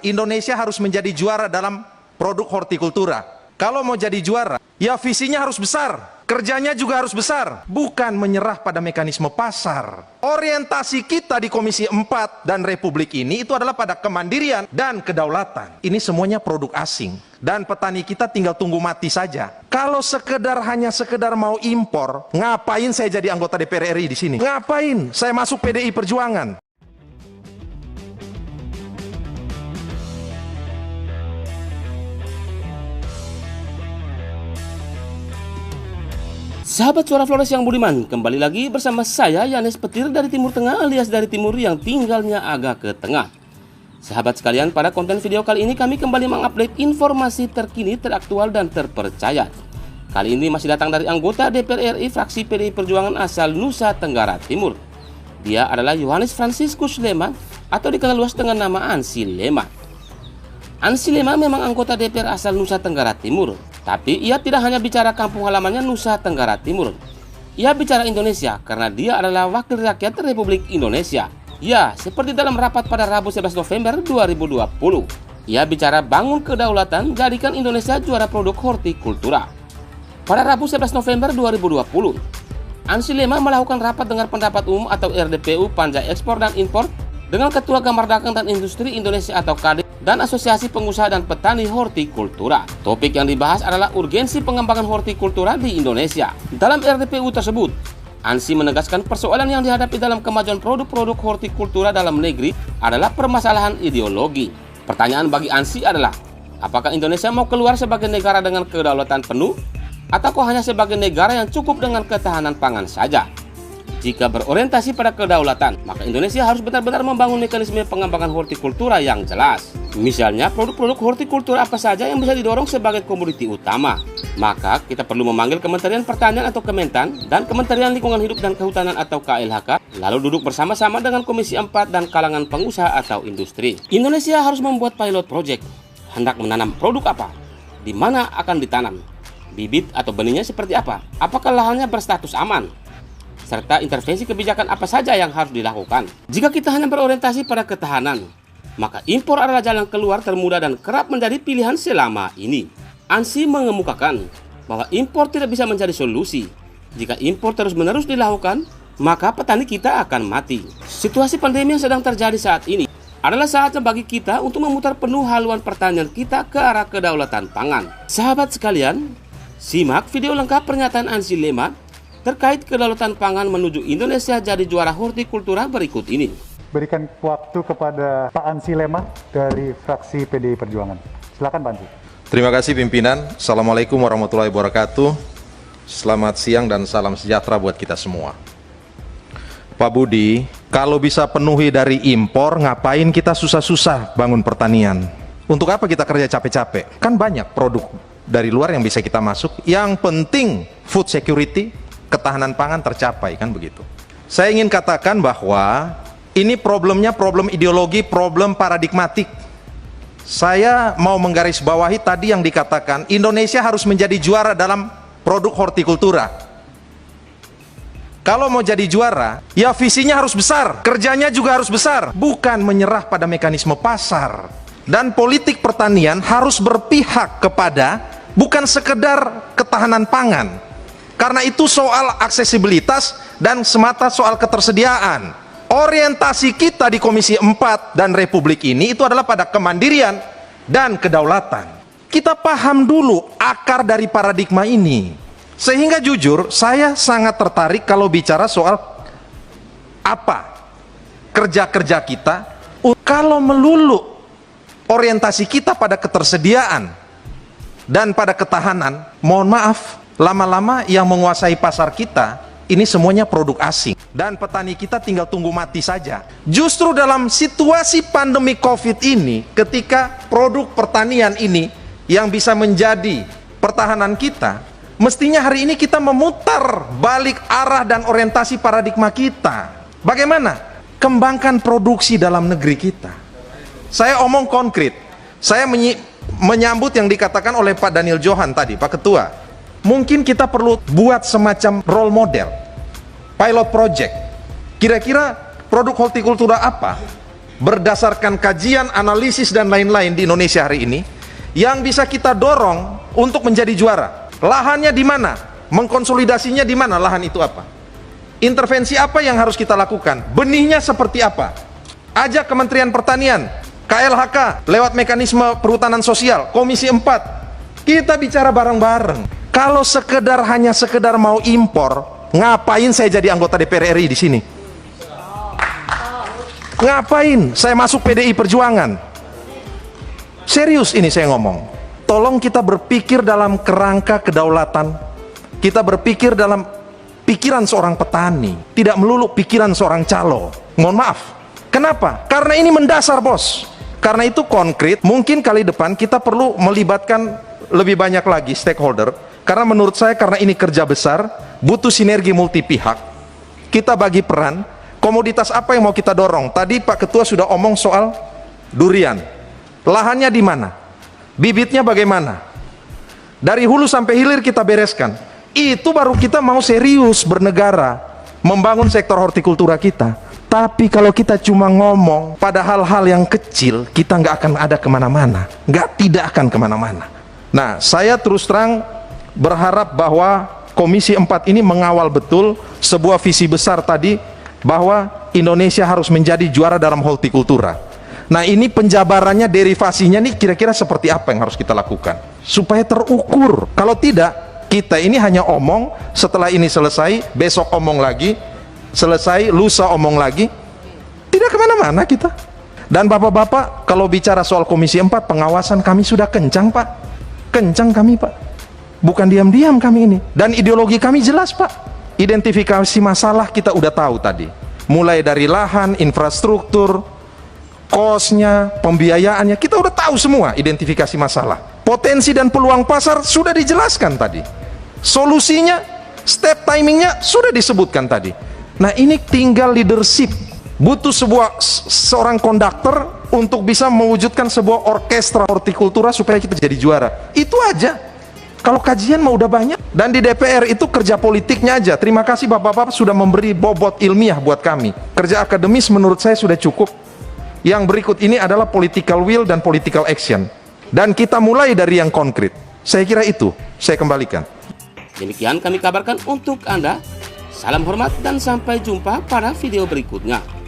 Indonesia harus menjadi juara dalam produk hortikultura. Kalau mau jadi juara, ya visinya harus besar, kerjanya juga harus besar, bukan menyerah pada mekanisme pasar. Orientasi kita di Komisi 4 dan Republik ini itu adalah pada kemandirian dan kedaulatan. Ini semuanya produk asing, dan petani kita tinggal tunggu mati saja. Kalau hanya sekedar mau impor, ngapain saya jadi anggota DPR RI di sini? Ngapain saya masuk PDI Perjuangan? Sahabat Suara Flores yang budiman, kembali lagi bersama saya Yanes Petir dari Timur Tengah alias dari Timur yang tinggalnya agak ke tengah. Sahabat sekalian, pada konten video kali ini kami kembali mengupdate informasi terkini, teraktual dan terpercaya. Kali ini masih datang dari anggota DPR RI fraksi PDI Perjuangan asal Nusa Tenggara Timur. Dia adalah Yohanes Franciscus Lema atau dikenal luas dengan nama Ansi Lema. Ansi Lema memang anggota DPR asal Nusa Tenggara Timur. Tapi ia tidak hanya bicara kampung halamannya Nusa Tenggara Timur. Ia bicara Indonesia karena dia adalah wakil rakyat Republik Indonesia. Ya, seperti dalam rapat pada Rabu 11 November 2020. Ia bicara bangun kedaulatan, jadikan Indonesia juara produk hortikultura. Pada Rabu 11 November 2020, Ansi Lema melakukan rapat dengar pendapat umum atau RDPU Panja Ekspor dan Impor dengan Ketua Kamar Dagang dan Industri Indonesia atau KADI dan Asosiasi Pengusaha dan Petani Hortikultura. Topik yang dibahas adalah urgensi pengembangan hortikultura di Indonesia. Dalam RDPU tersebut, Ansi menegaskan persoalan yang dihadapi dalam kemajuan produk-produk hortikultura dalam negeri adalah permasalahan ideologi. Pertanyaan bagi Ansi adalah, apakah Indonesia mau keluar sebagai negara dengan kedaulatan penuh, ataukah hanya sebagai negara yang cukup dengan ketahanan pangan saja? Jika berorientasi pada kedaulatan, maka Indonesia harus benar-benar membangun mekanisme pengembangan hortikultura yang jelas. Misalnya, produk-produk hortikultura apa saja yang bisa didorong sebagai komoditi utama. Maka, kita perlu memanggil Kementerian Pertanian atau Kementan dan Kementerian Lingkungan Hidup dan Kehutanan atau KLHK, lalu duduk bersama-sama dengan Komisi 4 dan kalangan pengusaha atau industri. Indonesia harus membuat pilot project. Hendak menanam produk apa? Di mana akan ditanam? Bibit atau benihnya seperti apa? Apakah lahannya berstatus aman? Serta intervensi kebijakan apa saja yang harus dilakukan. Jika kita hanya berorientasi pada ketahanan, maka impor adalah jalan keluar termudah dan kerap menjadi pilihan selama ini. Ansi mengemukakan bahwa impor tidak bisa menjadi solusi. Jika impor terus-menerus dilakukan, maka petani kita akan mati. Situasi pandemi yang sedang terjadi saat ini adalah saatnya bagi kita untuk memutar penuh haluan pertanian kita ke arah kedaulatan pangan. Sahabat sekalian, simak video lengkap pernyataan Ansi Lema terkait kedaulatan pangan menuju Indonesia jadi juara hortikultura berikut ini. Berikan waktu kepada Pak Ansi Lema dari fraksi PDI Perjuangan. Silakan Pak Ansi. Terima kasih pimpinan. Assalamualaikum warahmatullahi wabarakatuh. Selamat siang dan salam sejahtera buat kita semua. Pak Budi, kalau bisa penuhi dari impor, ngapain kita susah-susah bangun pertanian? Untuk apa kita kerja capek-capek? Kan banyak produk dari luar yang bisa kita masuk. Yang penting food security, ketahanan pangan tercapai, kan begitu. Saya ingin katakan bahwa ini problemnya problem ideologi, problem paradigmatik. Saya mau menggarisbawahi tadi yang dikatakan Indonesia harus menjadi juara dalam produk hortikultura. Kalau mau jadi juara, ya visinya harus besar, kerjanya juga harus besar, bukan menyerah pada mekanisme pasar. Dan politik pertanian harus berpihak kepada bukan sekedar ketahanan pangan. Karena itu soal aksesibilitas dan semata soal ketersediaan. Orientasi kita di Komisi 4 dan Republik ini itu adalah pada kemandirian dan kedaulatan. Kita paham dulu akar dari paradigma ini. Sehingga jujur, saya sangat tertarik kalau bicara soal apa kerja-kerja kita. Kalau melulu orientasi kita pada ketersediaan dan pada ketahanan, mohon maaf, lama-lama yang menguasai pasar kita ini semuanya produk asing dan petani kita tinggal tunggu mati saja. Justru dalam situasi pandemi COVID ini, ketika produk pertanian ini yang bisa menjadi pertahanan kita, mestinya hari ini kita memutar balik arah dan orientasi paradigma kita. Bagaimana? Kembangkan produksi dalam negeri kita. Saya omong konkret, saya menyambut yang dikatakan oleh Pak Daniel Johan tadi, Pak Ketua. Mungkin kita perlu buat semacam role model, pilot project. Kira-kira produk hortikultura apa berdasarkan kajian, analisis, dan lain-lain di Indonesia hari ini yang bisa kita dorong untuk menjadi juara. Lahannya di mana? Mengkonsolidasinya di mana? Lahan itu apa? Intervensi apa yang harus kita lakukan? Benihnya seperti apa? Ajak Kementerian Pertanian, KLHK, lewat mekanisme perhutanan sosial, Komisi 4. Kita bicara bareng-bareng. Kalau hanya sekedar mau impor, ngapain saya jadi anggota DPR RI di sini? Ngapain saya masuk PDI Perjuangan? Serius ini saya ngomong. Tolong kita berpikir dalam kerangka kedaulatan. Kita berpikir dalam pikiran seorang petani, tidak melulu pikiran seorang calo. Mohon maaf. Kenapa? Karena ini mendasar, bos. Karena itu konkret, mungkin kali depan kita perlu melibatkan lebih banyak lagi stakeholder. Karena menurut saya, karena ini kerja besar, butuh sinergi multi pihak. Kita bagi peran. Komoditas apa yang mau kita dorong? Tadi Pak Ketua sudah omong soal durian. Lahannya di mana? Bibitnya bagaimana? Dari hulu sampai hilir kita bereskan. Itu baru kita mau serius bernegara, membangun sektor hortikultura kita. Tapi kalau kita cuma ngomong pada hal-hal yang kecil, kita nggak akan ada kemana-mana. Tidak akan kemana-mana. Nah, saya terus terang berharap bahwa Komisi 4 ini mengawal betul sebuah visi besar tadi, bahwa Indonesia harus menjadi juara dalam hortikultura. Nah, ini penjabarannya, derivasinya nih kira-kira seperti apa yang harus kita lakukan supaya terukur. Kalau tidak, kita ini hanya omong, setelah ini selesai, besok omong lagi, selesai, lusa omong lagi, tidak kemana-mana kita. Dan bapak-bapak, kalau bicara soal Komisi 4, pengawasan kami sudah kencang, Pak. Kencang kami, Pak. Bukan diam-diam kami ini. Dan ideologi kami jelas, Pak. Identifikasi masalah kita udah tahu tadi. Mulai dari lahan, infrastruktur, kosnya, pembiayaannya, kita udah tahu semua identifikasi masalah. Potensi dan peluang pasar sudah dijelaskan tadi. Solusinya, step timingnya sudah disebutkan tadi. Nah, ini tinggal leadership. Butuh seorang konduktor untuk bisa mewujudkan sebuah orkestra hortikultura supaya kita jadi juara. Itu aja. Kalau kajian mah udah banyak. Dan di DPR itu kerja politiknya aja. Terima kasih bapak-bapak sudah memberi bobot ilmiah buat kami. Kerja akademis menurut saya sudah cukup. Yang berikut ini adalah political will dan political action. Dan kita mulai dari yang konkret. Saya kira itu. Saya kembalikan. Demikian kami kabarkan untuk Anda. Salam hormat dan sampai jumpa pada video berikutnya.